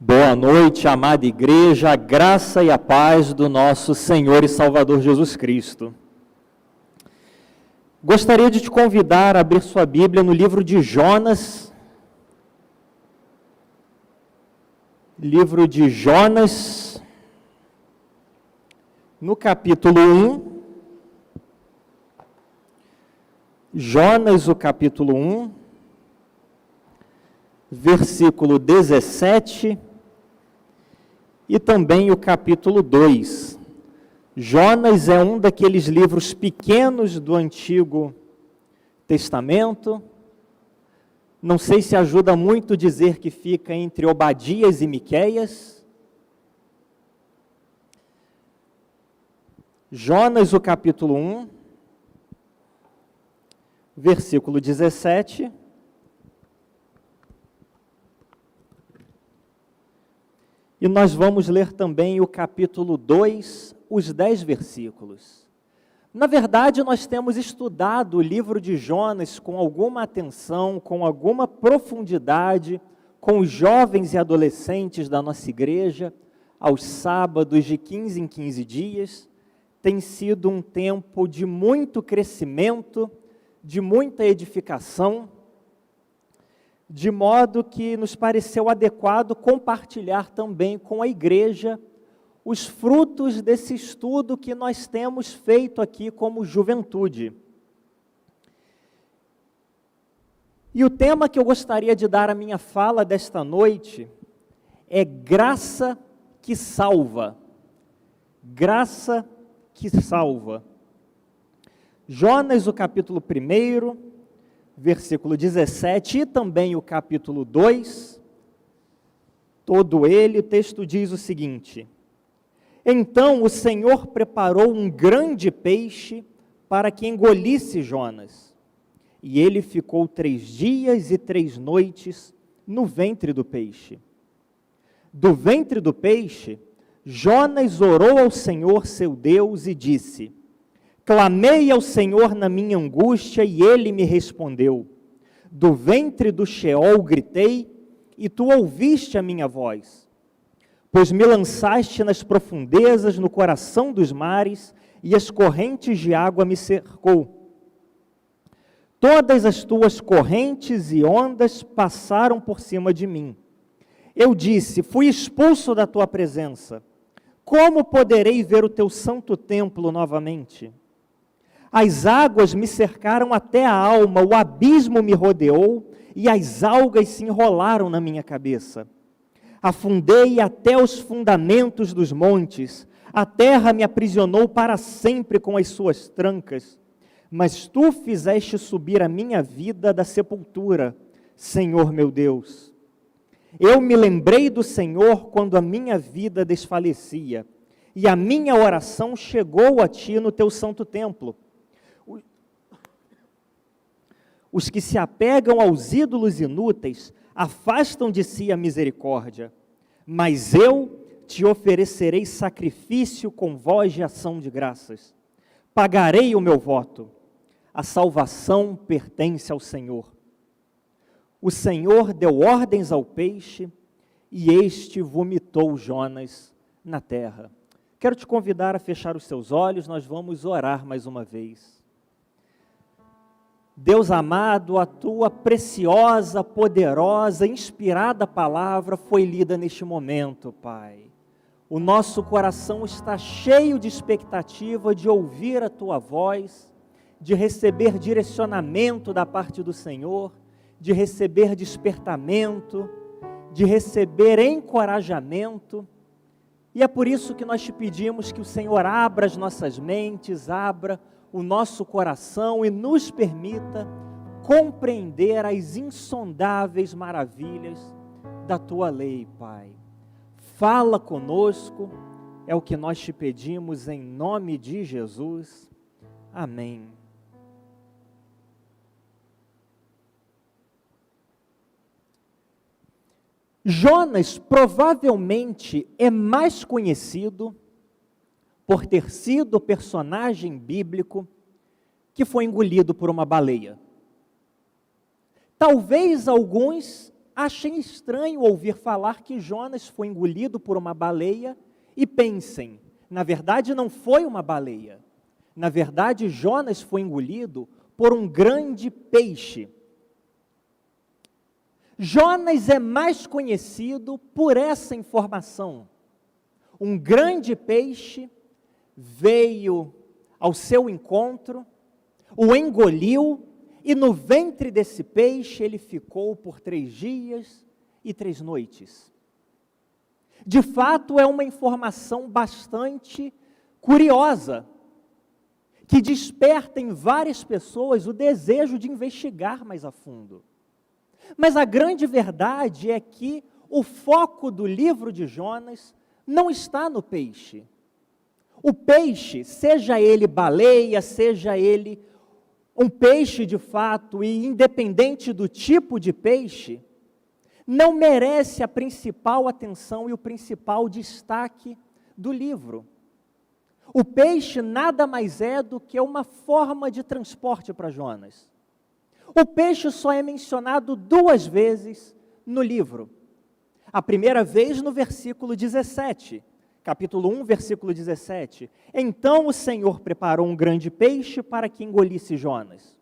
Boa noite, amada igreja, a graça e a paz do nosso Senhor e Salvador Jesus Cristo. Gostaria de te convidar a abrir sua Bíblia no livro de Jonas. Livro de Jonas, no capítulo 1. Jonas, o capítulo 1, versículo 17 e também o capítulo 2. Jonas é um daqueles livros pequenos do Antigo Testamento. Não sei se ajuda muito dizer que fica entre Obadias e Miqueias. Jonas, o capítulo 1, versículo 17. E nós vamos ler também o capítulo 2, os 10 versículos. Na verdade, nós temos estudado o livro de Jonas com alguma atenção, com alguma profundidade, com os jovens e adolescentes da nossa igreja, aos sábados de 15 em 15 dias. Tem sido um tempo de muito crescimento, de muita edificação, de modo que nos pareceu adequado compartilhar também com a igreja os frutos desse estudo que nós temos feito aqui como juventude. E o tema que eu gostaria de dar à minha fala desta noite é graça que salva. Graça que salva. Jonas, o capítulo 1, versículo 17, e também o capítulo 2, todo ele, o texto diz o seguinte: Então o Senhor preparou um grande peixe para que engolisse Jonas, e ele ficou 3 dias e 3 noites no ventre do peixe. Do ventre do peixe, Jonas orou ao Senhor seu Deus e disse: Clamei ao Senhor na minha angústia e ele me respondeu. Do ventre do Sheol gritei e tu ouviste a minha voz. Pois me lançaste nas profundezas, no coração dos mares, e as correntes de água me cercou. Todas as tuas correntes e ondas passaram por cima de mim. Eu disse: fui expulso da tua presença. Como poderei ver o teu santo templo novamente? As águas me cercaram até a alma, o abismo me rodeou e as algas se enrolaram na minha cabeça. Afundei até os fundamentos dos montes, a terra me aprisionou para sempre com as suas trancas. Mas tu fizeste subir a minha vida da sepultura, Senhor meu Deus. Eu me lembrei do Senhor quando a minha vida desfalecia, e a minha oração chegou a ti no teu santo templo. Os que se apegam aos ídolos inúteis afastam de si a misericórdia, mas eu te oferecerei sacrifício com voz de ação de graças. Pagarei o meu voto. A salvação pertence ao Senhor. O Senhor deu ordens ao peixe e este vomitou Jonas na terra. Quero te convidar a fechar os seus olhos, nós vamos orar mais uma vez. Deus amado, a tua preciosa, poderosa, inspirada palavra foi lida neste momento, Pai. O nosso coração está cheio de expectativa de ouvir a tua voz, de receber direcionamento da parte do Senhor, de receber despertamento, de receber encorajamento. E é por isso que nós te pedimos que o Senhor abra as nossas mentes, abra o nosso coração e nos permita compreender as insondáveis maravilhas da tua lei, Pai. Fala conosco, é o que nós te pedimos em nome de Jesus. Amém. Jonas provavelmente é mais conhecido por ter sido o personagem bíblico que foi engolido por uma baleia. Talvez alguns achem estranho ouvir falar que Jonas foi engolido por uma baleia e pensem, na verdade não foi uma baleia. Na verdade, Jonas foi engolido por um grande peixe. Jonas é mais conhecido por essa informação. Um grande peixe veio ao seu encontro, o engoliu, e no ventre desse peixe ele ficou por 3 dias e 3 noites. De fato, é uma informação bastante curiosa, que desperta em várias pessoas o desejo de investigar mais a fundo. Mas a grande verdade é que o foco do livro de Jonas não está no peixe. O peixe, seja ele baleia, seja ele um peixe de fato, e independente do tipo de peixe, não merece a principal atenção e o principal destaque do livro. O peixe nada mais é do que uma forma de transporte para Jonas. O peixe só é mencionado 2 vezes no livro. A primeira vez no versículo 17, capítulo 1, versículo 17. Então o Senhor preparou um grande peixe para que engolisse Jonas.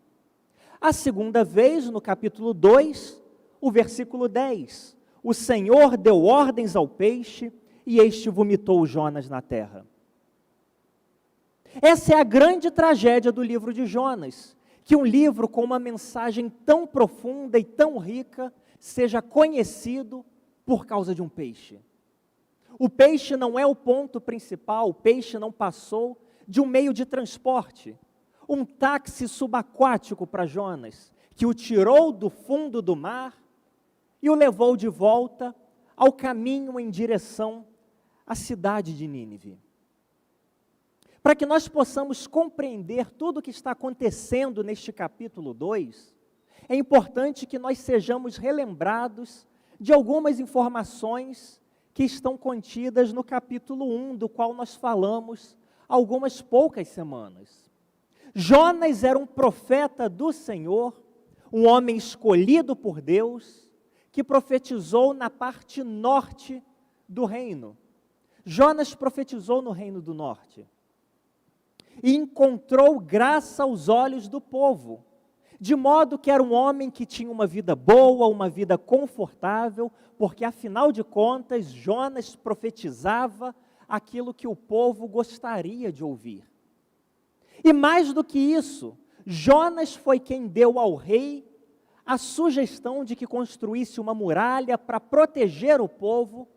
A segunda vez no capítulo 2, o versículo 10. O Senhor deu ordens ao peixe e este vomitou Jonas na terra. Essa é a grande tragédia do livro de Jonas, que um livro com uma mensagem tão profunda e tão rica seja conhecido por causa de um peixe. O peixe não é o ponto principal, o peixe não passou de um meio de transporte, um táxi subaquático para Jonas, que o tirou do fundo do mar e o levou de volta ao caminho em direção à cidade de Nínive. Para que nós possamos compreender tudo o que está acontecendo neste capítulo 2, é importante que nós sejamos relembrados de algumas informações que estão contidas no capítulo 1, do qual nós falamos há algumas poucas semanas. Jonas era um profeta do Senhor, um homem escolhido por Deus, que profetizou na parte norte do reino. Jonas profetizou no reino do norte. E encontrou graça aos olhos do povo, de modo que era um homem que tinha uma vida boa, uma vida confortável, porque afinal de contas, Jonas profetizava aquilo que o povo gostaria de ouvir. E mais do que isso, Jonas foi quem deu ao rei a sugestão de que construísse uma muralha para proteger o povo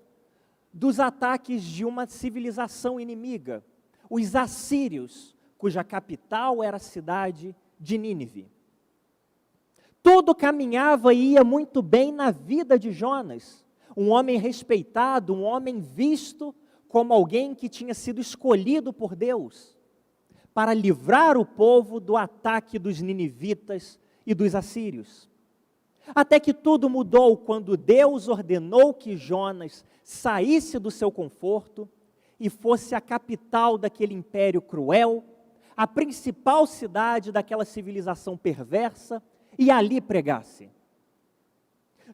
dos ataques de uma civilização inimiga, os assírios, cuja capital era a cidade de Nínive. Tudo caminhava e ia muito bem na vida de Jonas, um homem respeitado, um homem visto como alguém que tinha sido escolhido por Deus para livrar o povo do ataque dos ninivitas e dos assírios. Até que tudo mudou quando Deus ordenou que Jonas saísse do seu conforto e fosse a capital daquele império cruel, a principal cidade daquela civilização perversa, e ali pregasse.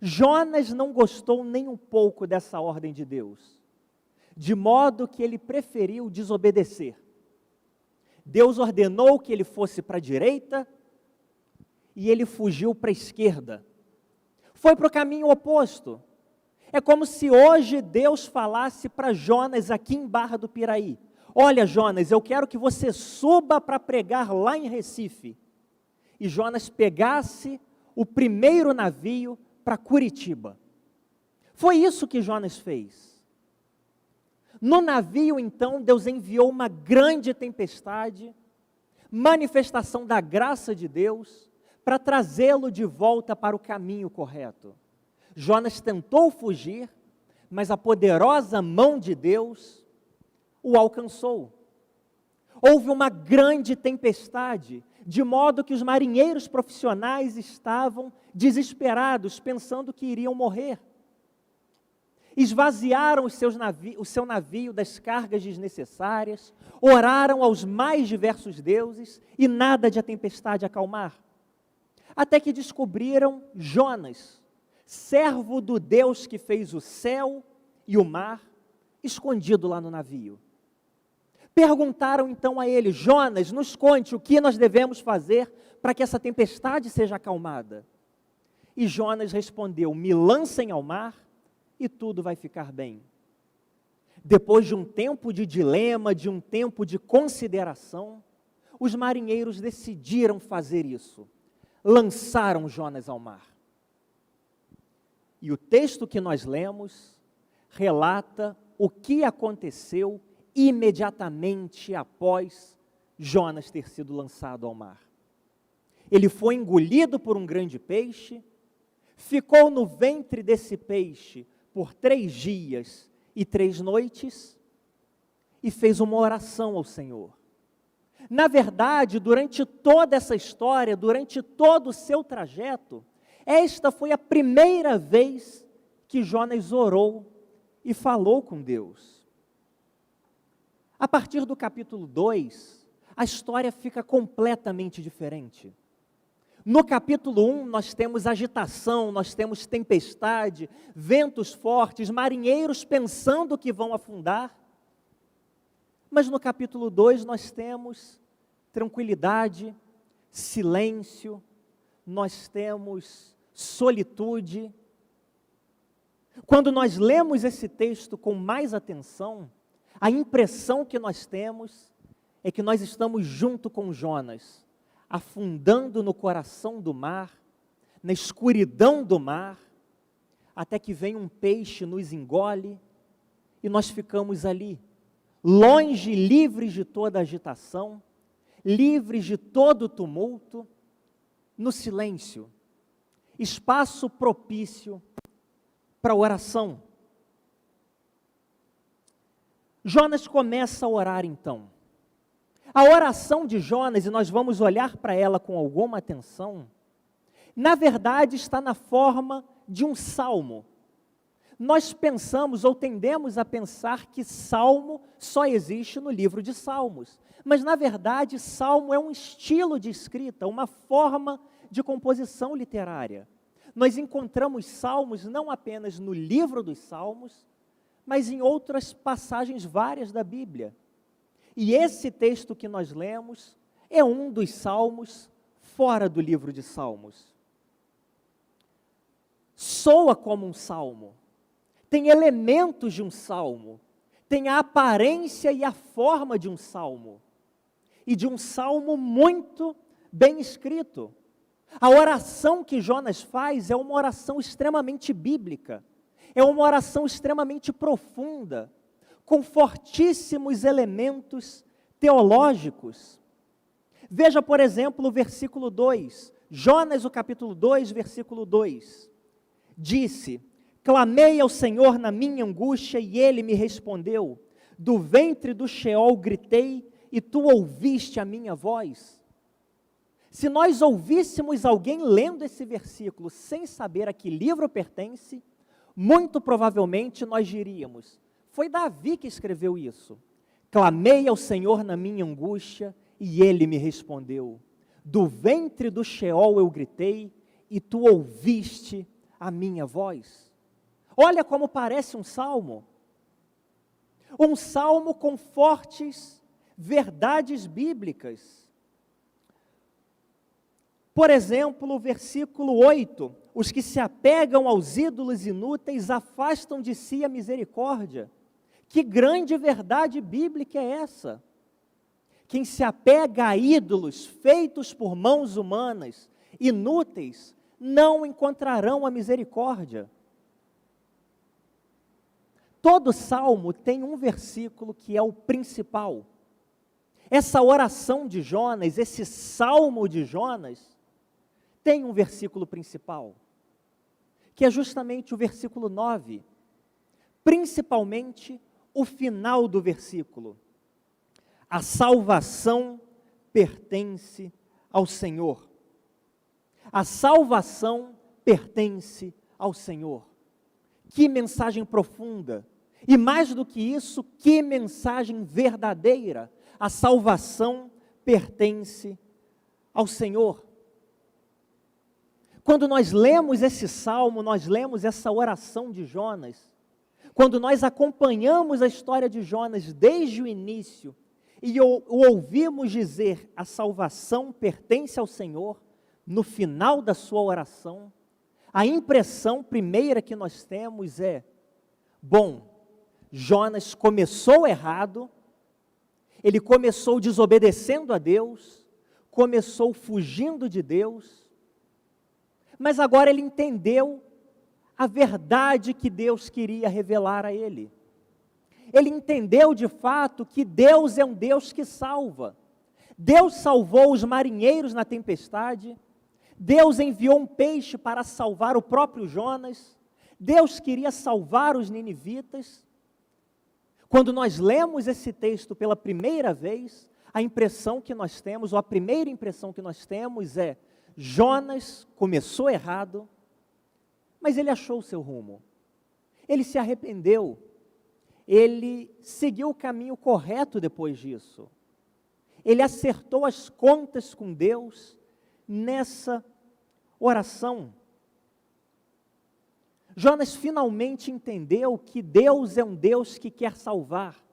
Jonas não gostou nem um pouco dessa ordem de Deus, de modo que ele preferiu desobedecer. Deus ordenou que ele fosse para a direita, e ele fugiu para a esquerda. Foi para o caminho oposto. É como se hoje Deus falasse para Jonas aqui em Barra do Piraí: olha, Jonas, eu quero que você suba para pregar lá em Recife. E Jonas pegasse o primeiro navio para Curitiba. Foi isso que Jonas fez. No navio, então, Deus enviou uma grande tempestade, manifestação da graça de Deus, para trazê-lo de volta para o caminho correto. Jonas tentou fugir, mas a poderosa mão de Deus o alcançou. Houve uma grande tempestade, de modo que os marinheiros profissionais estavam desesperados, pensando que iriam morrer. Esvaziaram o seu navio das cargas desnecessárias, oraram aos mais diversos deuses e nada de a tempestade acalmar. Até que descobriram Jonas, servo do Deus que fez o céu e o mar, escondido lá no navio. Perguntaram então a ele: Jonas, nos conte o que nós devemos fazer para que essa tempestade seja acalmada. E Jonas respondeu: me lancem ao mar e tudo vai ficar bem. Depois de um tempo de dilema, de um tempo de consideração, os marinheiros decidiram fazer isso. Lançaram Jonas ao mar. E o texto que nós lemos relata o que aconteceu imediatamente após Jonas ter sido lançado ao mar. Ele foi engolido por um grande peixe, ficou no ventre desse peixe por 3 dias e 3 noites e fez uma oração ao Senhor. Na verdade, durante toda essa história, durante todo o seu trajeto, esta foi a primeira vez que Jonas orou e falou com Deus. A partir do capítulo 2, a história fica completamente diferente. No capítulo 1, nós temos agitação, nós temos tempestade, ventos fortes, marinheiros pensando que vão afundar. Mas no capítulo 2, nós temos tranquilidade, silêncio, nós temos solitude. Quando nós lemos esse texto com mais atenção, a impressão que nós temos é que nós estamos junto com Jonas, afundando no coração do mar, na escuridão do mar, até que vem um peixe, nos engole, e nós ficamos ali, longe, livres de toda agitação, livres de todo tumulto, no silêncio, espaço propício para a oração. Jonas começa a orar então. A oração de Jonas, e nós vamos olhar para ela com alguma atenção, na verdade está na forma de um salmo. Nós pensamos ou tendemos a pensar que salmo só existe no livro de Salmos. Mas na verdade, salmo é um estilo de escrita, uma forma de composição literária. Nós encontramos salmos não apenas no livro dos Salmos, mas em outras passagens várias da Bíblia. E esse texto que nós lemos é um dos salmos fora do livro de Salmos. Soa como um salmo, tem elementos de um salmo, tem a aparência e a forma de um salmo, e de um salmo muito bem escrito. A oração que Jonas faz é uma oração extremamente bíblica, é uma oração extremamente profunda, com fortíssimos elementos teológicos. Veja, por exemplo, o versículo 2, Jonas, o capítulo 2, versículo 2, disse: clamei ao Senhor na minha angústia e Ele me respondeu, do ventre do Sheol gritei e Tu ouviste a minha voz. Se nós ouvíssemos alguém lendo esse versículo sem saber a que livro pertence, muito provavelmente nós diríamos: foi Davi que escreveu isso. Clamei ao Senhor na minha angústia e Ele me respondeu. Do ventre do Sheol eu gritei e Tu ouviste a minha voz. Olha como parece um salmo com fortes verdades bíblicas. Por exemplo, o versículo 8, os que se apegam aos ídolos inúteis afastam de si a misericórdia. Que grande verdade bíblica é essa? Quem se apega a ídolos feitos por mãos humanas, inúteis, não encontrarão a misericórdia. Todo salmo tem um versículo que é o principal. Essa oração de Jonas, esse salmo de Jonas, tem um versículo principal, que é justamente o versículo 9, principalmente o final do versículo. A salvação pertence ao Senhor. A salvação pertence ao Senhor. Que mensagem profunda! E mais do que isso, que mensagem verdadeira! A salvação pertence ao Senhor. Quando nós lemos esse salmo, nós lemos essa oração de Jonas, quando nós acompanhamos a história de Jonas desde o início e o ouvimos dizer a salvação pertence ao Senhor, no final da sua oração, a impressão primeira que nós temos é: bom, Jonas começou errado, ele começou desobedecendo a Deus, começou fugindo de Deus, mas agora ele entendeu a verdade que Deus queria revelar a ele. Ele entendeu de fato que Deus é um Deus que salva. Deus salvou os marinheiros na tempestade, Deus enviou um peixe para salvar o próprio Jonas, Deus queria salvar os ninivitas. Quando nós lemos esse texto pela primeira vez, a impressão que nós temos, ou a primeira impressão que nós temos é: Jonas começou errado, mas ele achou o seu rumo, ele se arrependeu, ele seguiu o caminho correto depois disso, ele acertou as contas com Deus nessa oração. Jonas finalmente entendeu que Deus é um Deus que quer salvar,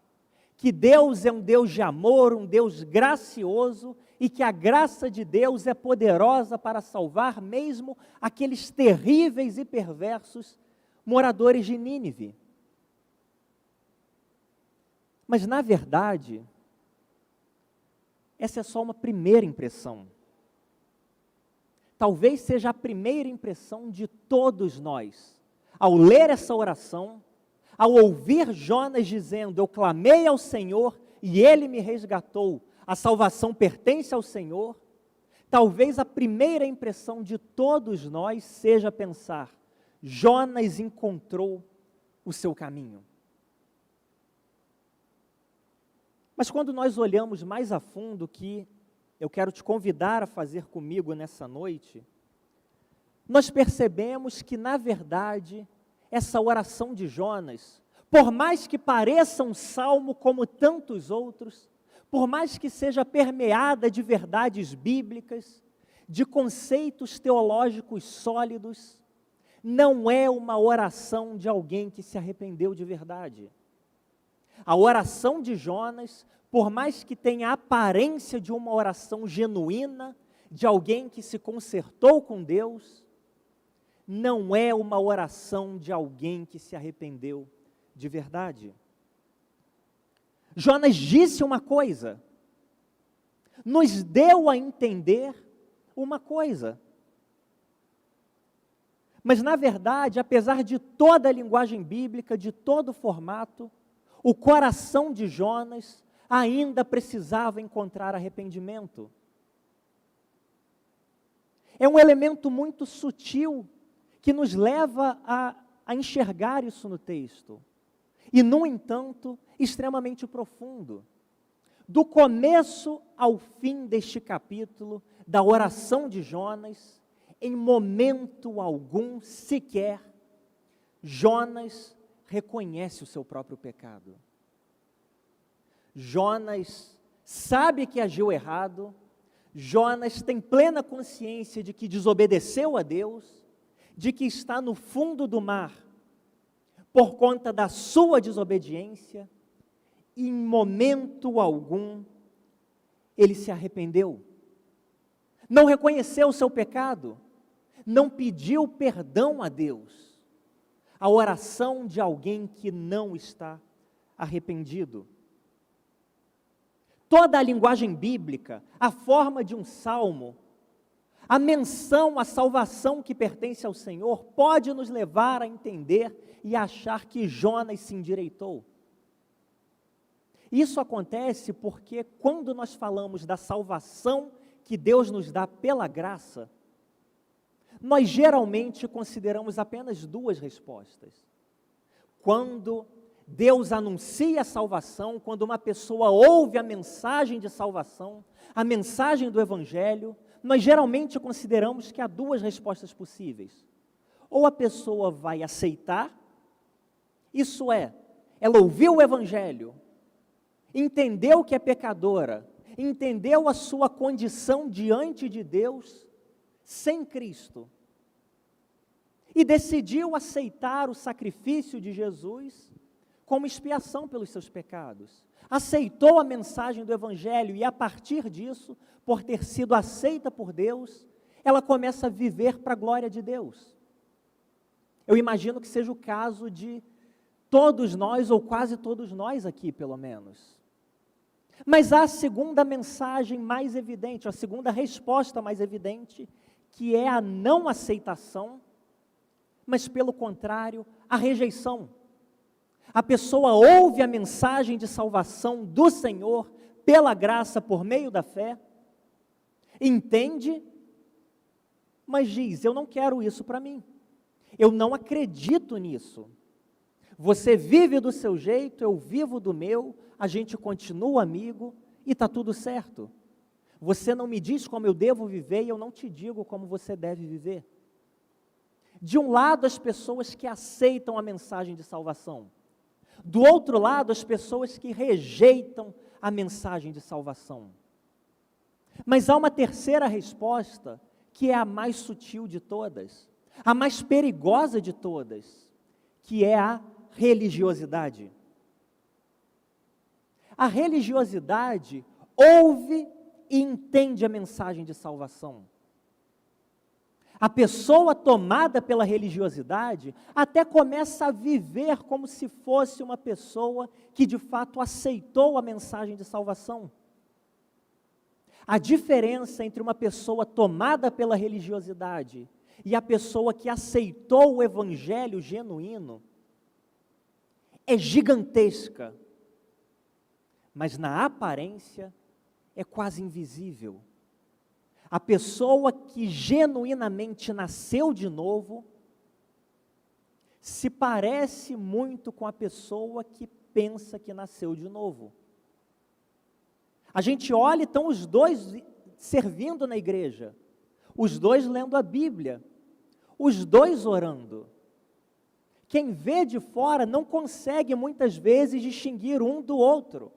que Deus é um Deus de amor, um Deus gracioso, e que a graça de Deus é poderosa para salvar mesmo aqueles terríveis e perversos moradores de Nínive. Mas, na verdade, essa é só uma primeira impressão. Talvez seja a primeira impressão de todos nós. Ao ler essa oração, ao ouvir Jonas dizendo: eu clamei ao Senhor e Ele me resgatou, a salvação pertence ao Senhor, talvez a primeira impressão de todos nós seja pensar: Jonas encontrou o seu caminho. Mas quando nós olhamos mais a fundo, que eu quero te convidar a fazer comigo nessa noite, nós percebemos que, na verdade, essa oração de Jonas, por mais que pareça um salmo como tantos outros, por mais que seja permeada de verdades bíblicas, de conceitos teológicos sólidos, não é uma oração de alguém que se arrependeu de verdade. A oração de Jonas, por mais que tenha a aparência de uma oração genuína, de alguém que se consertou com Deus, não é uma oração de alguém que se arrependeu de verdade. Jonas disse uma coisa, nos deu a entender uma coisa. Mas, na verdade, apesar de toda a linguagem bíblica, de todo o formato, o coração de Jonas ainda precisava encontrar arrependimento. É um elemento muito sutil que nos leva a enxergar isso no texto. E, no entanto, extremamente profundo. Do começo ao fim deste capítulo, da oração de Jonas, em momento algum sequer, Jonas reconhece o seu próprio pecado. Jonas sabe que agiu errado, Jonas tem plena consciência de que desobedeceu a Deus, de que está no fundo do mar por conta da sua desobediência, e em momento algum ele se arrependeu. Não reconheceu o seu pecado, não pediu perdão a Deus. A oração de alguém que não está arrependido. Toda a linguagem bíblica, a forma de um salmo, a menção à salvação que pertence ao Senhor, pode nos levar a entender e a achar que Jonas se endireitou. Isso acontece porque quando nós falamos da salvação que Deus nos dá pela graça, nós geralmente consideramos apenas duas respostas. Quando Deus anuncia a salvação, quando uma pessoa ouve a mensagem de salvação, a mensagem do Evangelho, nós geralmente consideramos que há duas respostas possíveis. Ou a pessoa vai aceitar, isso é, ela ouviu o Evangelho, entendeu que é pecadora, entendeu a sua condição diante de Deus sem Cristo, e decidiu aceitar o sacrifício de Jesus como expiação pelos seus pecados. Aceitou a mensagem do Evangelho e, a partir disso, por ter sido aceita por Deus, ela começa a viver para a glória de Deus. Eu imagino que seja o caso de todos nós, ou quase todos nós aqui, pelo menos. Mas há a segunda mensagem mais evidente, a segunda resposta mais evidente, que é a não aceitação, mas, pelo contrário, a rejeição. A pessoa ouve a mensagem de salvação do Senhor, pela graça, por meio da fé, entende, mas diz: eu não quero isso para mim, eu não acredito nisso. Você vive do seu jeito, eu vivo do meu, a gente continua amigo e está tudo certo. Você não me diz como eu devo viver e eu não te digo como você deve viver. De um lado, as pessoas que aceitam a mensagem de salvação. Do outro lado, as pessoas que rejeitam a mensagem de salvação. Mas há uma terceira resposta, que é a mais sutil de todas, a mais perigosa de todas, que é a religiosidade. A religiosidade ouve e entende a mensagem de salvação. A pessoa tomada pela religiosidade até começa a viver como se fosse uma pessoa que de fato aceitou a mensagem de salvação. A diferença entre uma pessoa tomada pela religiosidade e a pessoa que aceitou o evangelho genuíno é gigantesca, mas na aparência é quase invisível. A pessoa que genuinamente nasceu de novo se parece muito com a pessoa que pensa que nasceu de novo. A gente olha e estão os dois servindo na igreja, os dois lendo a Bíblia, os dois orando. Quem vê de fora não consegue muitas vezes distinguir um do outro.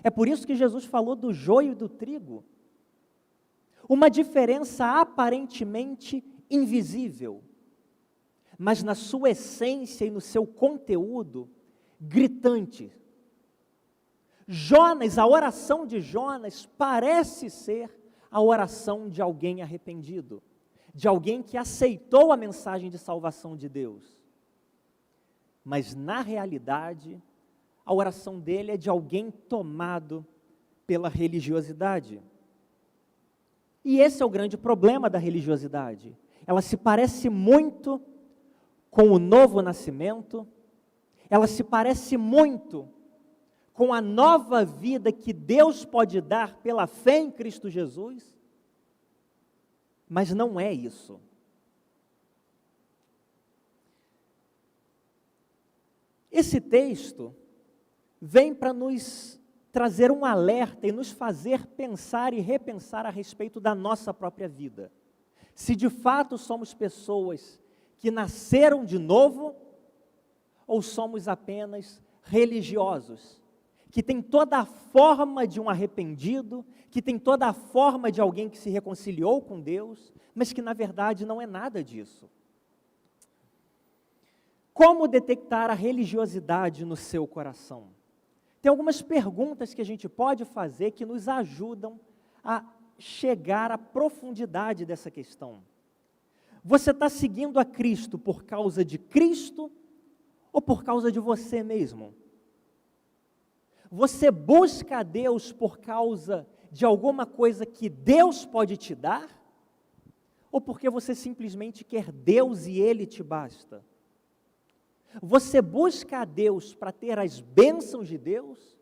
É por isso que Jesus falou do joio e do trigo. Uma diferença aparentemente invisível, mas na sua essência e no seu conteúdo, gritante. Jonas, a oração de Jonas parece ser a oração de alguém arrependido, de alguém que aceitou a mensagem de salvação de Deus. Mas na realidade, a oração dele é de alguém tomado pela religiosidade. E esse é o grande problema da religiosidade. Ela se parece muito com o novo nascimento, ela se parece muito com a nova vida que Deus pode dar pela fé em Cristo Jesus, mas não é isso. Esse texto vem para nos trazer um alerta e nos fazer pensar e repensar a respeito da nossa própria vida. Se de fato somos pessoas que nasceram de novo, ou somos apenas religiosos, que tem toda a forma de um arrependido, que tem toda a forma de alguém que se reconciliou com Deus, mas que na verdade não é nada disso. Como detectar a religiosidade no seu coração? Tem algumas perguntas que a gente pode fazer que nos ajudam a chegar à profundidade dessa questão. Você está seguindo a Cristo por causa de Cristo ou por causa de você mesmo? Você busca a Deus por causa de alguma coisa que Deus pode te dar? Ou porque você simplesmente quer Deus e Ele te basta? Você busca a Deus para ter as bênçãos de Deus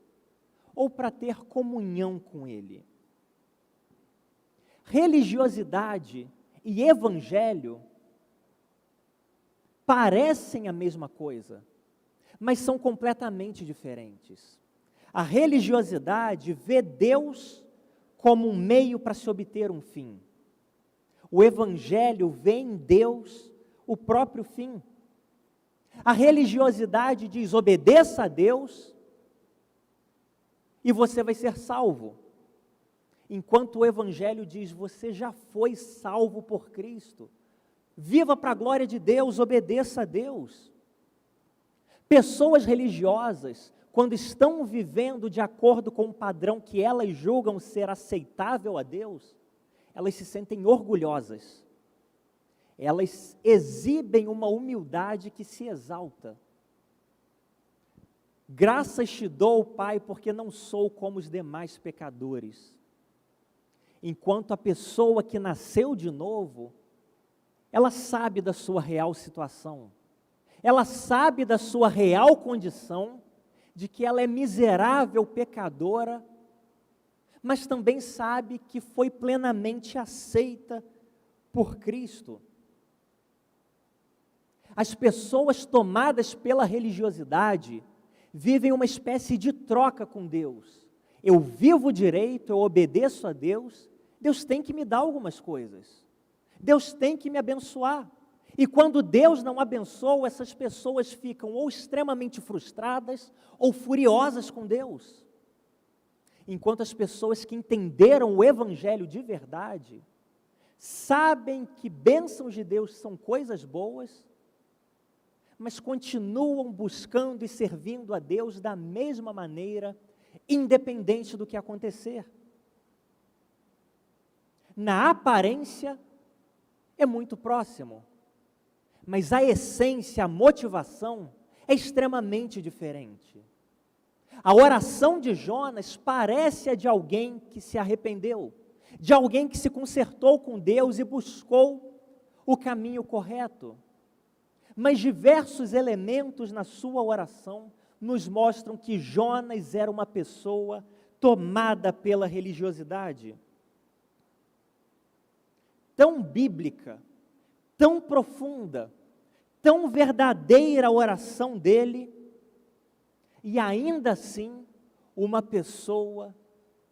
ou para ter comunhão com Ele? Religiosidade e evangelho parecem a mesma coisa, mas são completamente diferentes. A religiosidade vê Deus como um meio para se obter um fim. O evangelho vê em Deus o próprio fim. A religiosidade diz: obedeça a Deus e você vai ser salvo. Enquanto o evangelho diz: você já foi salvo por Cristo. viva para a glória de Deus, obedeça a Deus. Pessoas religiosas, quando estão vivendo de acordo com um padrão que elas julgam ser aceitável a Deus, elas se sentem orgulhosas. Elas exibem uma humildade que se exalta. Graças te dou, Pai, porque não sou como os demais pecadores. Enquanto a pessoa que nasceu de novo, ela sabe da sua real situação. Ela sabe da sua real condição, de que ela é miserável pecadora, mas também sabe que foi plenamente aceita por Cristo. As pessoas tomadas pela religiosidade vivem uma espécie de troca com Deus. Eu vivo direito, eu obedeço a Deus, Deus tem que me dar algumas coisas. Deus tem que me abençoar. E quando Deus não abençoa, essas pessoas ficam ou extremamente frustradas ou furiosas com Deus. Enquanto as pessoas que entenderam o Evangelho de verdade, sabem que bênçãos de Deus são coisas boas, mas continuam buscando e servindo a Deus da mesma maneira, independente do que acontecer. Na aparência, é muito próximo, mas a essência, a motivação é extremamente diferente. A oração de Jonas parece a de alguém que se arrependeu, de alguém que se consertou com Deus e buscou o caminho correto. Mas diversos elementos na sua oração nos mostram que Jonas era uma pessoa tomada pela religiosidade. Tão bíblica, tão profunda, tão verdadeira a oração dele, e ainda assim, uma pessoa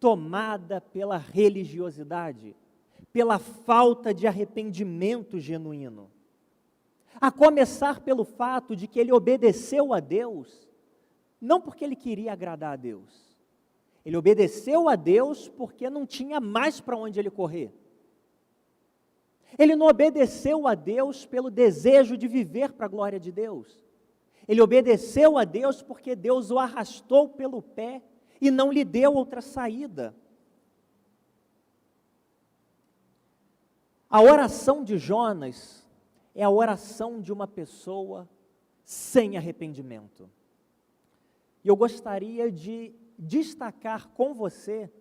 tomada pela religiosidade, pela falta de arrependimento genuíno. A começar pelo fato de que ele obedeceu a Deus, não porque ele queria agradar a Deus. Ele obedeceu a Deus porque não tinha mais para onde ele correr. Ele não obedeceu a Deus pelo desejo de viver para a glória de Deus. Ele obedeceu a Deus porque Deus o arrastou pelo pé e não lhe deu outra saída. A oração de Jonas é a oração de uma pessoa sem arrependimento. E eu gostaria de destacar com você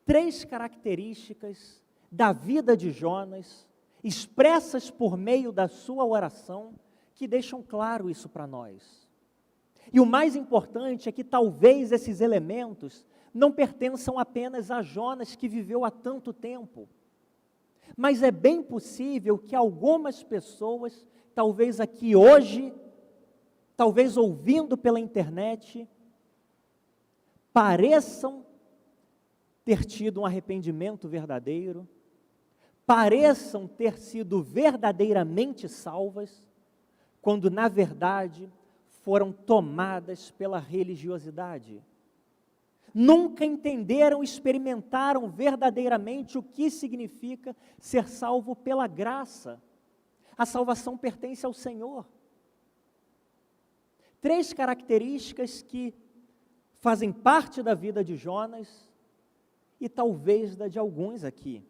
3 características da vida de Jonas, expressas por meio da sua oração, que deixam claro isso para nós. E o mais importante é que talvez esses elementos não pertençam apenas a Jonas, que viveu há tanto tempo, mas é bem possível que algumas pessoas, talvez aqui hoje, talvez ouvindo pela internet, pareçam ter tido um arrependimento verdadeiro, pareçam ter sido verdadeiramente salvas, quando na verdade foram tomadas pela religiosidade. Nunca entenderam, experimentaram verdadeiramente o que significa ser salvo pela graça. A salvação pertence ao Senhor. 3 características que fazem parte da vida de Jonas e talvez da de alguns aqui.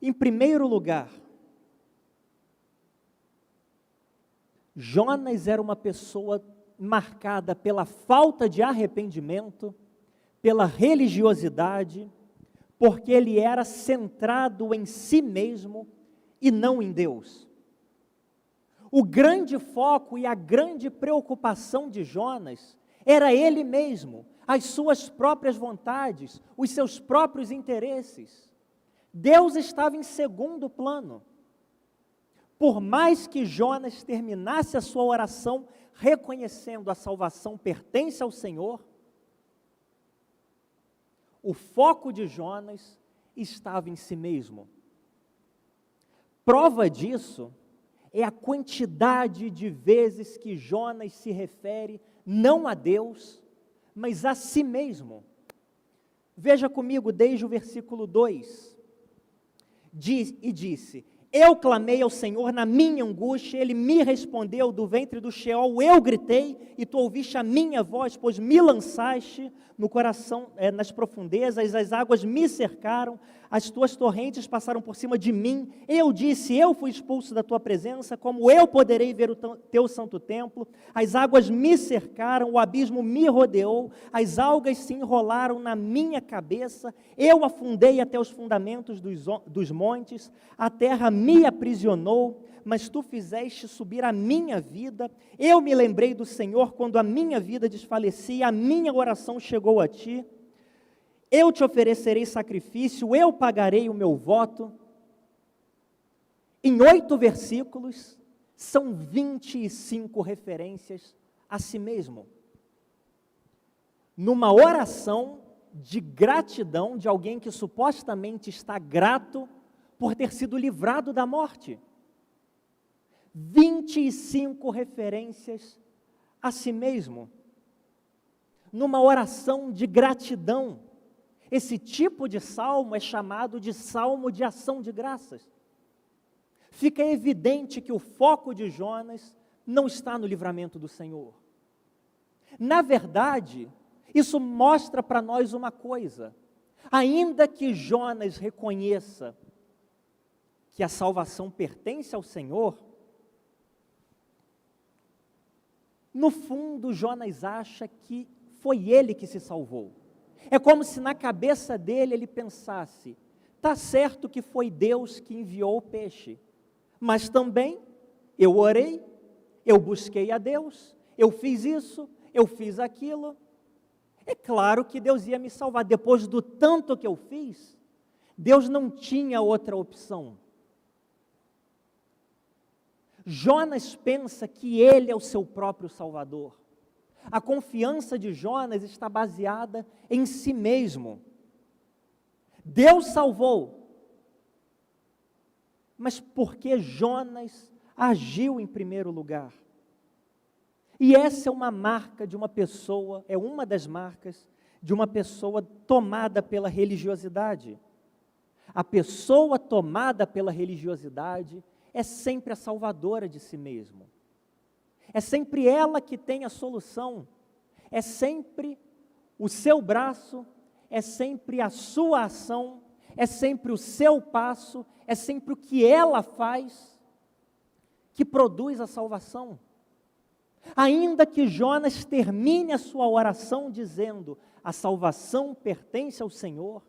Em primeiro lugar, Jonas era uma pessoa marcada pela falta de arrependimento, pela religiosidade, porque ele era centrado em si mesmo e não em Deus. O grande foco e a grande preocupação de Jonas era ele mesmo, as suas próprias vontades, os seus próprios interesses. Deus estava em segundo plano. Por mais que Jonas terminasse a sua oração reconhecendo a salvação pertence ao Senhor, o foco de Jonas estava em si mesmo. Prova disso é a quantidade de vezes que Jonas se refere não a Deus, mas a si mesmo. Veja comigo desde o versículo 2. Disse: Eu clamei ao Senhor na minha angústia, Ele me respondeu do ventre do Sheol, eu gritei, e tu ouviste a minha voz, pois me lançaste no coração, nas profundezas, as águas me cercaram, as tuas torrentes passaram por cima de mim. Eu disse, eu fui expulso da tua presença, como eu poderei ver o teu santo templo? As águas me cercaram, o abismo me rodeou, as algas se enrolaram na minha cabeça, eu afundei até os fundamentos dos montes, a terra me aprisionou, mas tu fizeste subir a minha vida. Eu me lembrei do Senhor quando a minha vida desfalecia, a minha oração chegou a ti. Eu te oferecerei sacrifício, eu pagarei o meu voto. Em 8 versículos, são 25 referências a si mesmo. Numa oração de gratidão de alguém que supostamente está grato por ter sido livrado da morte. 25 referências a si mesmo. Numa oração de gratidão. Esse tipo de salmo é chamado de salmo de ação de graças. Fica evidente que o foco de Jonas não está no livramento do Senhor. Na verdade, isso mostra para nós uma coisa. Ainda que Jonas reconheça que a salvação pertence ao Senhor, no fundo Jonas acha que foi ele que se salvou. É como se na cabeça dele ele pensasse, tá certo que foi Deus que enviou o peixe, mas também eu orei, eu busquei a Deus, eu fiz isso, eu fiz aquilo. É claro que Deus ia me salvar. Depois do tanto que eu fiz, Deus não tinha outra opção. Jonas pensa que ele é o seu próprio Salvador. A confiança de Jonas está baseada em si mesmo. Deus salvou, mas porque Jonas agiu em primeiro lugar. E essa é uma marca de uma pessoa, é uma das marcas de uma pessoa tomada pela religiosidade. A pessoa tomada pela religiosidade é sempre a salvadora de si mesmo. É sempre ela que tem a solução. É sempre o seu braço, é sempre a sua ação, é sempre o seu passo, é sempre o que ela faz que produz a salvação. Ainda que Jonas termine a sua oração dizendo, a salvação pertence ao Senhor,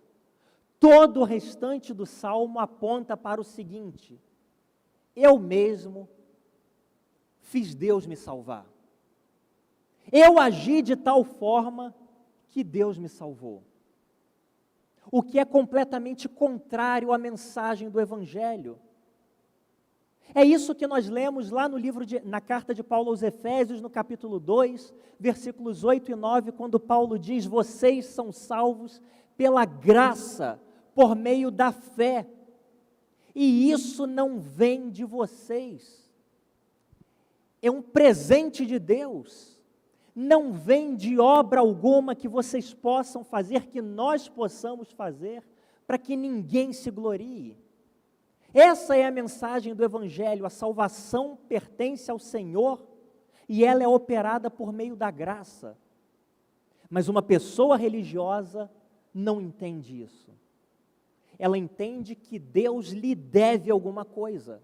todo o restante do salmo aponta para o seguinte: eu mesmo fiz Deus me salvar. Eu agi de tal forma que Deus me salvou. O que é completamente contrário à mensagem do Evangelho. É isso que nós lemos lá no na carta de Paulo aos Efésios, no capítulo 2, versículos 8 e 9, quando Paulo diz, vocês são salvos pela graça, por meio da fé. E isso não vem de vocês. É um presente de Deus. Não vem de obra alguma que vocês possam fazer, que nós possamos fazer, para que ninguém se glorie. Essa é a mensagem do Evangelho, a salvação pertence ao Senhor e ela é operada por meio da graça. Mas uma pessoa religiosa não entende isso. Ela entende que Deus lhe deve alguma coisa.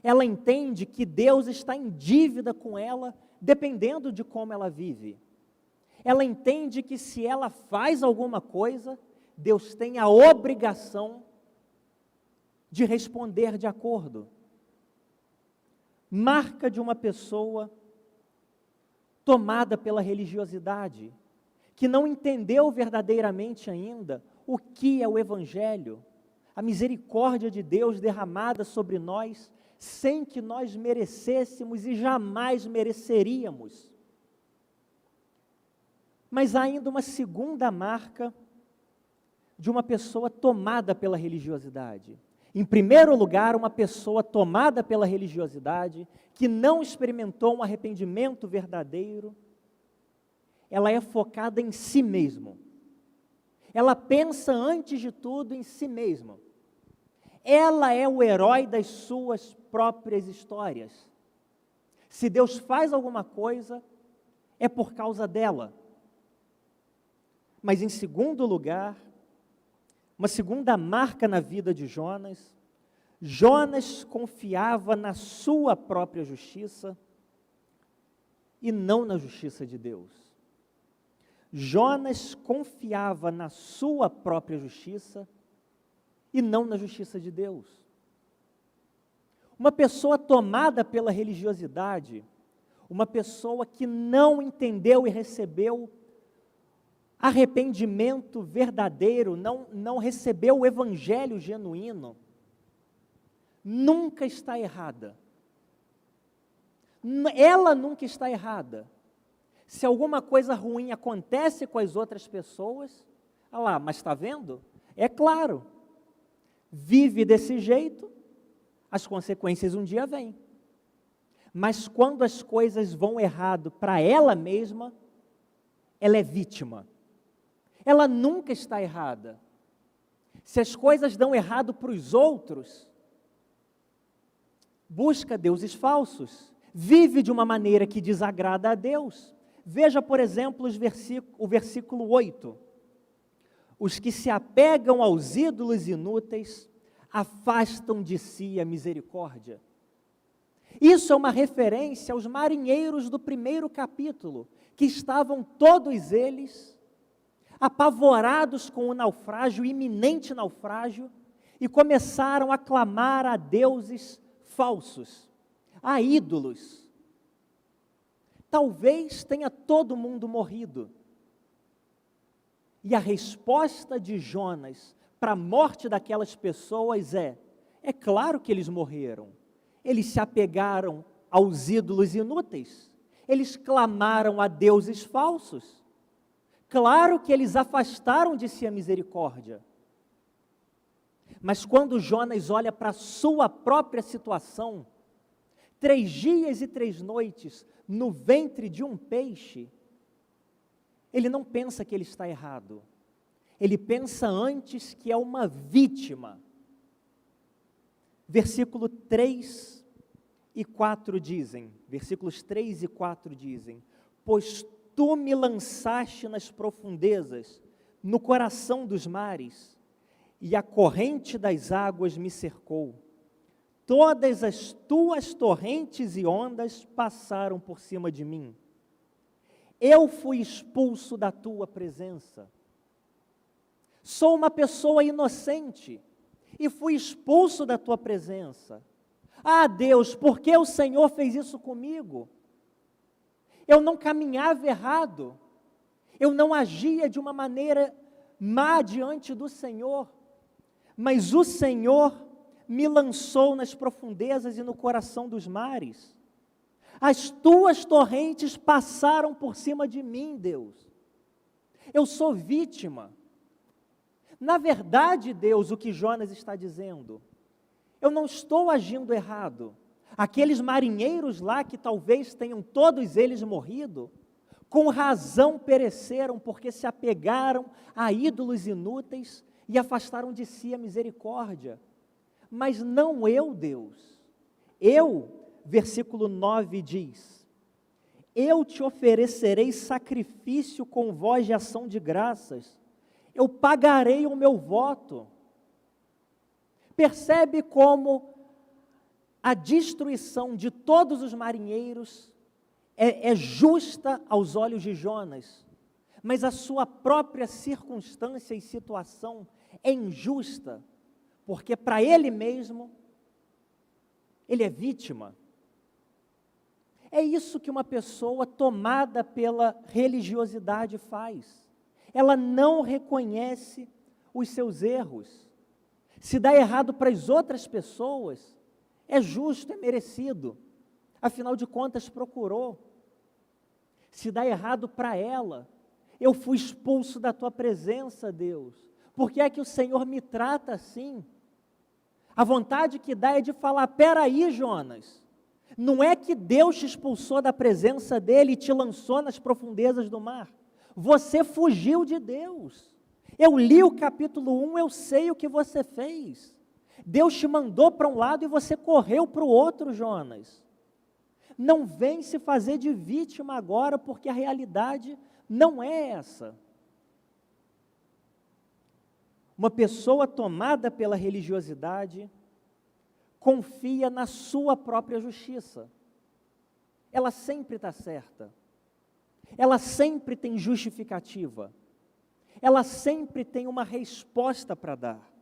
Ela entende que Deus está em dívida com ela, dependendo de como ela vive. Ela entende que se ela faz alguma coisa, Deus tem a obrigação de responder de acordo. Marca de uma pessoa tomada pela religiosidade, que não entendeu verdadeiramente ainda o que é o Evangelho, a misericórdia de Deus derramada sobre nós, sem que nós merecêssemos e jamais mereceríamos. Mas há ainda uma segunda marca de uma pessoa tomada pela religiosidade. Em primeiro lugar, uma pessoa tomada pela religiosidade, que não experimentou um arrependimento verdadeiro, ela é focada em si mesma. Ela pensa antes de tudo em si mesma. ela é o herói das suas próprias histórias. Se Deus faz alguma coisa, é por causa dela. Mas em segundo lugar, uma segunda marca na vida de Jonas, Jonas confiava na sua própria justiça e não na justiça de Deus. Jonas confiava na sua própria justiça e não na justiça de Deus. Uma pessoa tomada pela religiosidade, uma pessoa que não entendeu e recebeu arrependimento verdadeiro, não recebeu o evangelho genuíno, nunca está errada. Ela nunca está errada. Se alguma coisa ruim acontece com as outras pessoas, olha lá, mas está vendo? É claro, vive desse jeito, as consequências um dia vêm. Mas quando as coisas vão errado para ela mesma, ela é vítima. Ela nunca está errada. Se as coisas dão errado para os outros, busca deuses falsos, vive de uma maneira que desagrada a Deus. Veja, por exemplo, o versículo 8. Os que se apegam aos ídolos inúteis afastam de si a misericórdia. Isso é uma referência aos marinheiros do primeiro capítulo, que estavam todos eles apavorados com o naufrágio, o iminente naufrágio, e começaram a clamar a deuses falsos, a ídolos. Talvez tenha todo mundo morrido. E a resposta de Jonas para a morte daquelas pessoas é claro que eles morreram. Eles se apegaram aos ídolos inúteis. Eles clamaram a deuses falsos. Claro que eles afastaram de si a misericórdia. Mas quando Jonas olha para a sua própria situação, 3 dias e 3 noites no ventre de um peixe, ele não pensa que ele está errado. Ele pensa antes que é uma vítima. Versículo 3 e 4 dizem, versículos 3 e 4 dizem: pois tu me lançaste nas profundezas, no coração dos mares, e a corrente das águas me cercou. Todas as tuas torrentes e ondas passaram por cima de mim. Eu fui expulso da tua presença. Sou uma pessoa inocente e fui expulso da tua presença. Ah, Deus, por que o Senhor fez isso comigo? Eu não caminhava errado, eu não agia de uma maneira má diante do Senhor, mas o Senhor me lançou nas profundezas e no coração dos mares. As tuas torrentes passaram por cima de mim, Deus. Eu sou vítima. Na verdade, Deus, o que Jonas está dizendo, eu não estou agindo errado. Aqueles marinheiros lá, que talvez tenham todos eles morrido, com razão pereceram, porque se apegaram a ídolos inúteis e afastaram de si a misericórdia. Mas não eu, Deus. Versículo 9 diz: eu te oferecerei sacrifício com voz de ação de graças, eu pagarei o meu voto. Percebe como a destruição de todos os marinheiros é justa aos olhos de Jonas, mas a sua própria circunstância e situação é injusta, porque para ele mesmo, ele é vítima. É isso que uma pessoa tomada pela religiosidade faz. Ela não reconhece os seus erros. Se dá errado para as outras pessoas, é justo, é merecido. Afinal de contas, procurou. Se dá errado para ela, eu fui expulso da tua presença, Deus. Por que é que o Senhor me trata assim? A vontade que dá é de falar: peraí, Jonas, não é que Deus te expulsou da presença dele e te lançou nas profundezas do mar. Você fugiu de Deus. Eu li o capítulo 1, eu sei o que você fez. Deus te mandou para um lado e você correu para o outro, Jonas. Não vem se fazer de vítima agora, porque a realidade não é essa. Uma pessoa tomada pela religiosidade confia na sua própria justiça. Ela sempre está certa. Ela sempre tem justificativa. Ela sempre tem uma resposta para dar.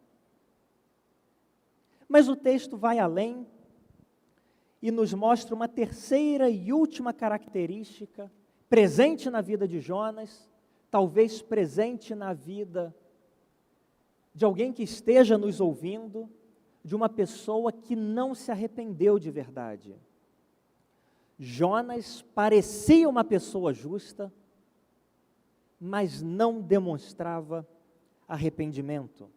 Mas o texto vai além e nos mostra uma terceira e última característica presente na vida de Jonas, talvez presente na vida de alguém que esteja nos ouvindo, de uma pessoa que não se arrependeu de verdade. Jonas parecia uma pessoa justa, mas não demonstrava arrependimento.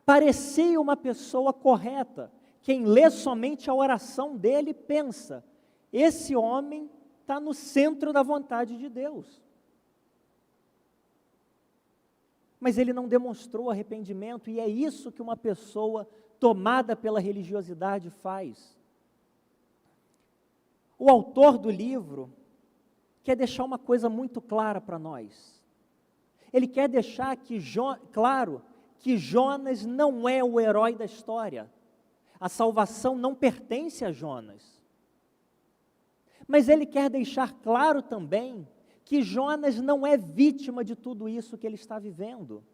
Parecia uma pessoa correta. Quem lê somente a oração dele pensa, esse homem está no centro da vontade de Deus. Mas ele não demonstrou arrependimento, e é isso que uma pessoa tomada pela religiosidade faz. O autor do livro quer deixar uma coisa muito clara para nós. Ele quer deixar claro que Jonas não é o herói da história. A salvação não pertence a Jonas. Mas ele quer deixar claro também que Jonas não é vítima de tudo isso que ele está vivendo.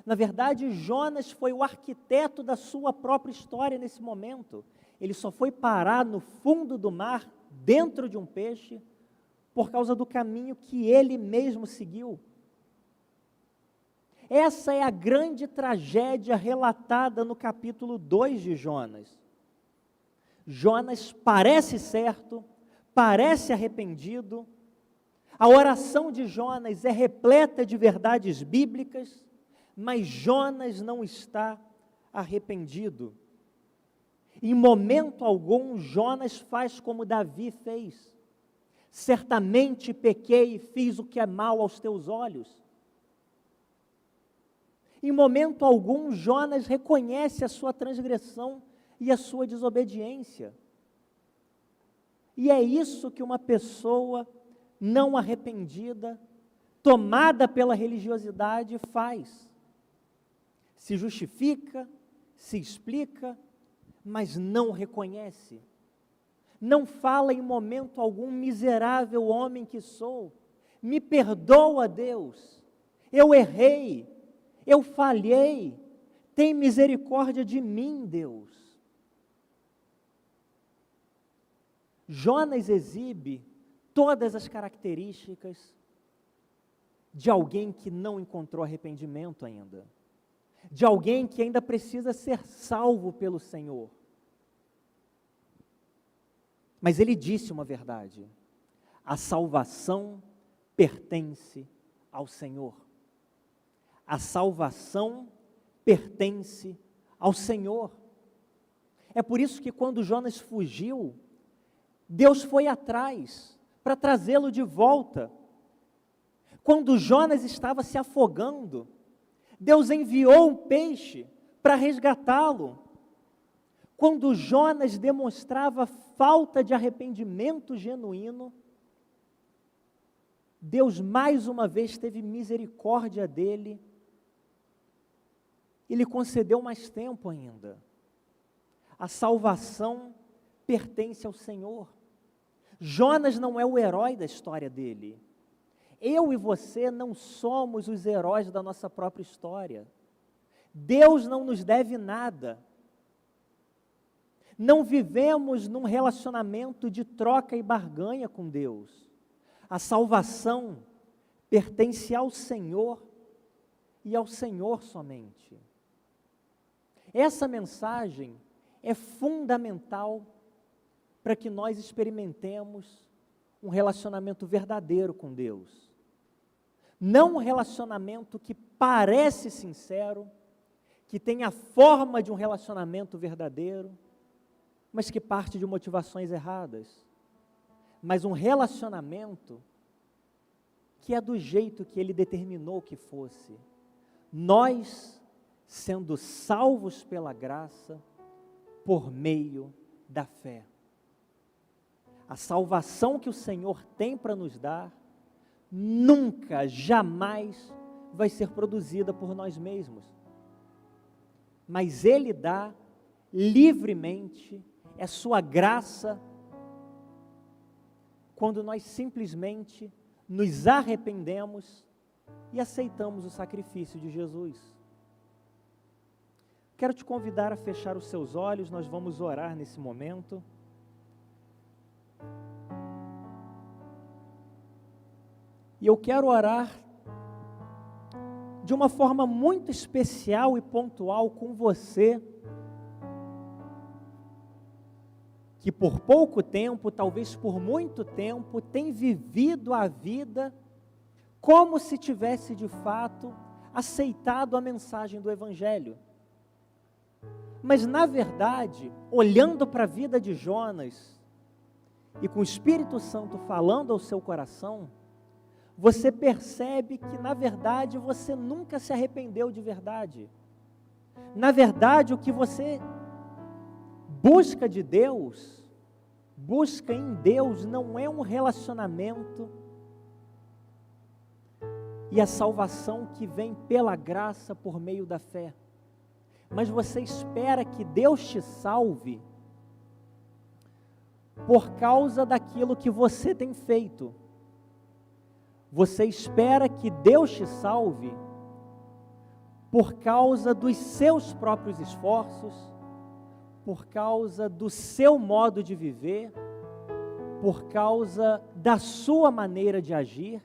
Na verdade, Jonas foi o arquiteto da sua própria história nesse momento. Ele só foi parar no fundo do mar, dentro de um peixe, por causa do caminho que ele mesmo seguiu. Essa é a grande tragédia relatada no capítulo 2 de Jonas. Jonas parece certo, parece arrependido. A oração de Jonas é repleta de verdades bíblicas, mas Jonas não está arrependido. Em momento algum, Jonas faz como Davi fez. Certamente pequei e fiz o que é mal aos teus olhos. Em momento algum, Jonas reconhece a sua transgressão e a sua desobediência. E é isso que uma pessoa não arrependida, tomada pela religiosidade, faz. Se justifica, se explica, mas não reconhece. Não fala em momento algum, miserável homem que sou, me perdoa, Deus, eu errei, eu falhei, tem misericórdia de mim, Deus. Jonas exibe todas as características de alguém que não encontrou arrependimento ainda, de alguém que ainda precisa ser salvo pelo Senhor. Mas ele disse uma verdade: a salvação pertence ao Senhor. A salvação pertence ao Senhor. É por isso que quando Jonas fugiu, Deus foi atrás para trazê-lo de volta. Quando Jonas estava se afogando, Deus enviou um peixe para resgatá-lo. Quando Jonas demonstrava falta de arrependimento genuíno, Deus mais uma vez teve misericórdia dele e lhe concedeu mais tempo ainda. A salvação pertence ao Senhor. Jonas não é o herói da história dele. Eu e você não somos os heróis da nossa própria história. Deus não nos deve nada. Não vivemos num relacionamento de troca e barganha com Deus. A salvação pertence ao Senhor e ao Senhor somente. Essa mensagem é fundamental para que nós experimentemos um relacionamento verdadeiro com Deus. Não um relacionamento que parece sincero, que tem a forma de um relacionamento verdadeiro, mas que parte de motivações erradas. Mas um relacionamento que é do jeito que Ele determinou que fosse. Nós sendo salvos pela graça por meio da fé. A salvação que o Senhor tem para nos dar nunca, jamais vai ser produzida por nós mesmos. Mas Ele dá livremente, é sua graça, quando nós simplesmente nos arrependemos e aceitamos o sacrifício de Jesus. Quero te convidar a fechar os seus olhos, nós vamos orar nesse momento. E eu quero orar de uma forma muito especial e pontual com você, que por pouco tempo, talvez por muito tempo, tem vivido a vida como se tivesse de fato aceitado a mensagem do Evangelho. Mas na verdade, olhando para a vida de Jonas e com o Espírito Santo falando ao seu coração, você percebe que na verdade você nunca se arrependeu de verdade. Na verdade, o que você busca de Deus, busca em Deus, não é um relacionamento e a salvação que vem pela graça por meio da fé. Mas você espera que Deus te salve por causa daquilo que você tem feito. Você espera que Deus te salve por causa dos seus próprios esforços, por causa do seu modo de viver, por causa da sua maneira de agir.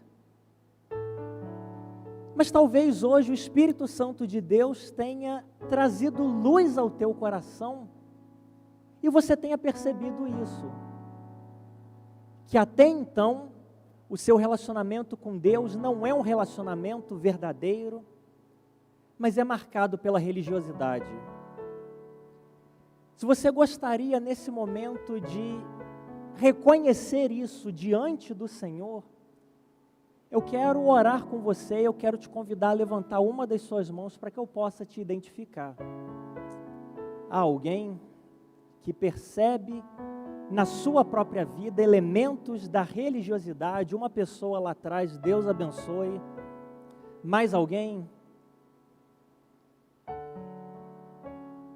Mas talvez hoje o Espírito Santo de Deus tenha trazido luz ao teu coração e você tenha percebido isso, que até então o seu relacionamento com Deus não é um relacionamento verdadeiro, mas é marcado pela religiosidade. Se você gostaria nesse momento de reconhecer isso diante do Senhor, eu quero orar com você, eu quero te convidar a levantar uma das suas mãos para que eu possa te identificar. Há alguém que percebe na sua própria vida elementos da religiosidade? Uma pessoa lá atrás, Deus abençoe. Mais alguém?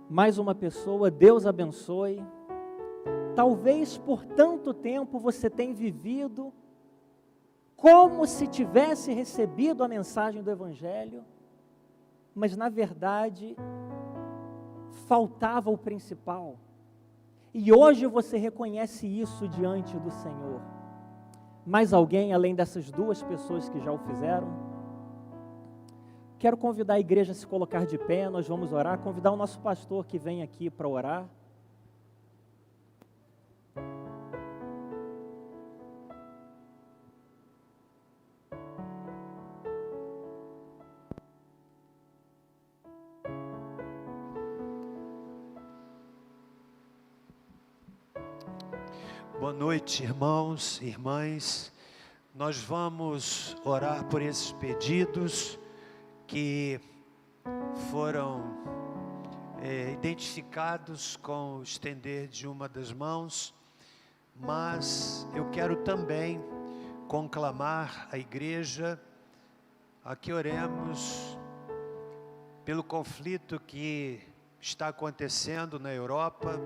Mais uma pessoa, Deus abençoe. Talvez por tanto tempo você tenha vivido como se tivesse recebido a mensagem do Evangelho, mas na verdade faltava o principal. E hoje você reconhece isso diante do Senhor. Mais alguém, além dessas duas pessoas que já o fizeram? Quero convidar a igreja a se colocar de pé, nós vamos orar, convidar o nosso pastor que vem aqui para orar. Boa noite, irmãos e irmãs. Nós vamos orar por esses pedidos que foram identificados com o estender de uma das mãos, mas eu quero também conclamar a igreja a que oremos pelo conflito que está acontecendo na Europa.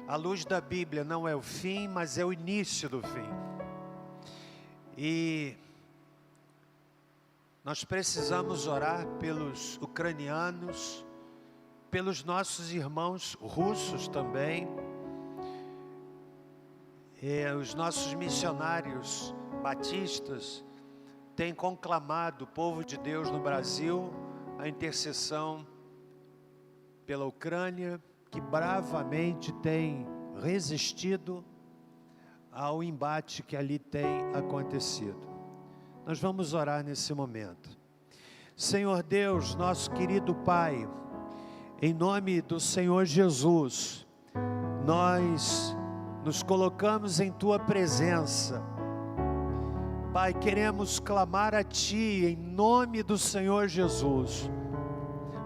A luz da Bíblia não é o fim, mas é o início do fim. E nós precisamos orar pelos ucranianos, pelos nossos irmãos russos também, os nossos missionários batistas têm conclamado o povo de Deus no Brasil a intercessão pela Ucrânia, que bravamente tem resistido ao embate que ali tem acontecido. Nós vamos orar nesse momento. Senhor Deus, nosso querido Pai, em nome do Senhor Jesus, nós nos colocamos em Tua presença. Pai, queremos clamar a Ti em nome do Senhor Jesus,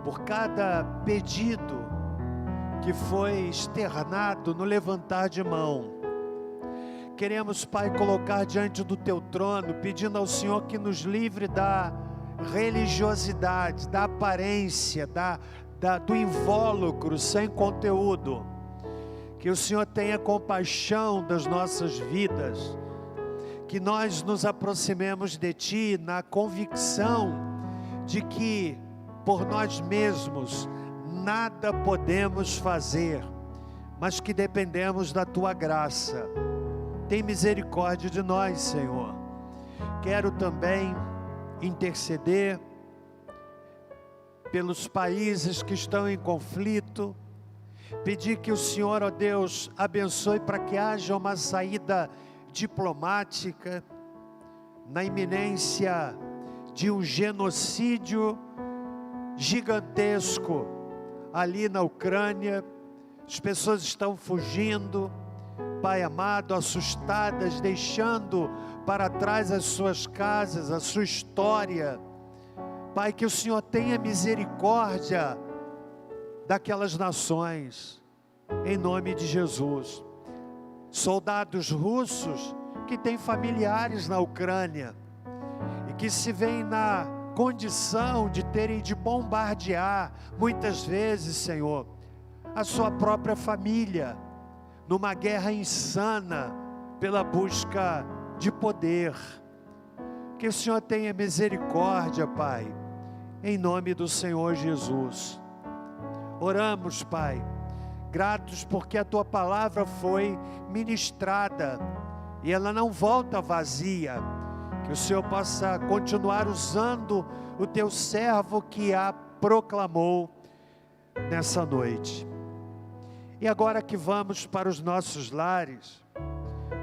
por cada pedido que foi externado no levantar de mão. Queremos, Pai, colocar diante do Teu trono, pedindo ao Senhor que nos livre da religiosidade, da aparência, do invólucro sem conteúdo. Que o Senhor tenha compaixão das nossas vidas, que nós nos aproximemos de Ti na convicção de que por nós mesmos nada podemos fazer, mas que dependemos da Tua graça. Tem misericórdia de nós, Senhor. Quero também interceder pelos países que estão em conflito, pedir que o Senhor, ó Deus, abençoe para que haja uma saída diplomática na iminência de um genocídio gigantesco ali na Ucrânia. As pessoas estão fugindo, Pai amado, assustadas, deixando para trás as suas casas, a sua história. Pai, que o Senhor tenha misericórdia daquelas nações, em nome de Jesus. Soldados russos que têm familiares na Ucrânia e que se veem na condição de terem de bombardear, muitas vezes, Senhor, a sua própria família, numa guerra insana pela busca de poder. Que o Senhor tenha misericórdia, Pai, em nome do Senhor Jesus. Oramos, Pai, gratos porque a Tua palavra foi ministrada e ela não volta vazia. Que o Senhor possa continuar usando o Teu servo que a proclamou nessa noite. E agora que vamos para os nossos lares,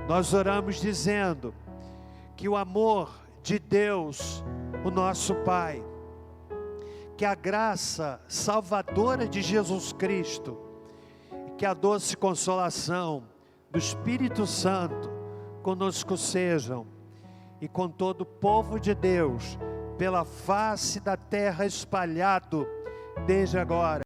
nós oramos dizendo que o amor de Deus, o nosso Pai, que a graça salvadora de Jesus Cristo, que a doce consolação do Espírito Santo conosco sejam, e com todo o povo de Deus, pela face da terra espalhado, desde agora